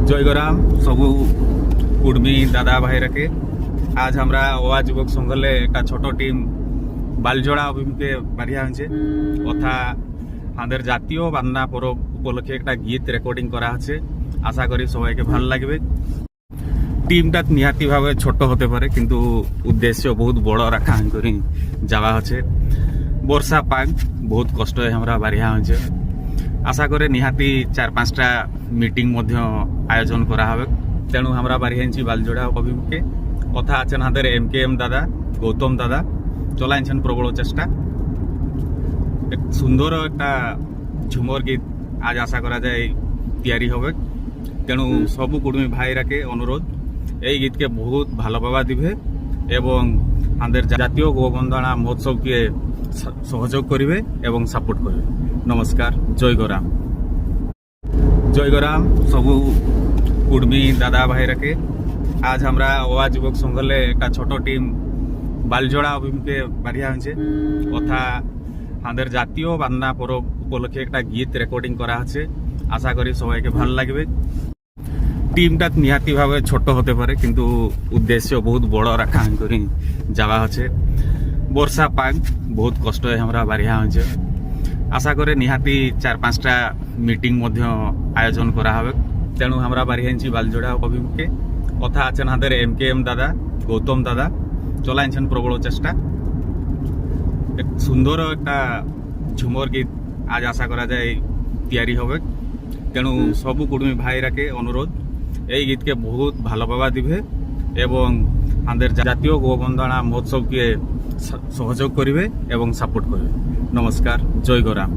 জয়গরাম সবু কুর্মী দাদা ভাইরাকে আজ আমরা ওয়া যুবক সংঘলে একটা ছোট টিম বালজোড়া অভিমুখে বাড়িয়া হয়েছে তথা আমাদের জাতীয় বান্না পরব উপলক্ষে একটা গীত রেকর্ডিং করা আছে। আশা করি সবাইকে ভালো লাগবে। টিমটা নিহাতি ভাবে ছোট হতে পারে কিন্তু উদ্দেশ্য বহুত বড় রাখা করে যাওয়া হচ্ছে। বর্ষা পাগ বহুত কষ্ট আমরা বাড়িয়া হয়েছে। আশা করে নিহাতি 4-5টা মিটিং মধ্য আয়োজন করা হবে। তেণু আমরা বাড়ি আনছি বালজোড়া অভিমুখে। কথা আছেন আমাদের MKM দাদা, গৌতম দাদা চলাইছেন প্রবল চেষ্টা। সুন্দর একটা ঝুমর গীত আজ আশা করা যায় তৈরি হবে। তেণু সবু কুর্মী ভাইরাকে অনুরোধ এই গীতকে বহুত ভালো পাবা দিবে এবং আমাদের জাতীয় গোবন্দনা মহোৎসবকে সহযোগ করবে এবং সাপোর্ট করবে। নমস্কার, জয়গরাম। জয়গরাম সবু কুর্মী দাদা ভাইরাকে আজ আমরা ওয়া যুবক সংঘলে একটা ছোট টিম বালজোড়া অভিমুখে বাড়িয়া হয়েছে তথা আমাদের জাতীয় বান্না পরব উপলক্ষে একটা গীত রেকর্ডিং করা আছে। আশা করি সবাইকে ভালো লাগবে। টিমটা নিহাতি ভাবে ছোট হতে পারে কিন্তু উদ্দেশ্য বহুত বড় রাখা করে যাওয়া হচ্ছে। বর্ষা পাগ বহুত কষ্ট আমরা বাড়িয়া হয়েছে। আশা করে নিহাতি 4-5টা মিটিং মধ্য আয়োজন করা হবে। তেণু আমরা বাড়ি আনছি বালজোড়া অভিমুখে। কথা আছেন আমাদের MKM দাদা, গৌতম দাদা চলাইছেন প্রবল চেষ্টা। সুন্দর একটা ঝুমর গীত আজ আশা করা যায় তৈরি হবে। তেণু সবু কুর্মী ভাইরাকে অনুরোধ এই গীতকে বহুত ভালো পাবা দিবে এবং আমাদের জাতীয় গোবন্দনা মহোৎসবকে সহযোগ করবে এবং সাপোর্ট করবে। নমস্কার, জয়গরাম।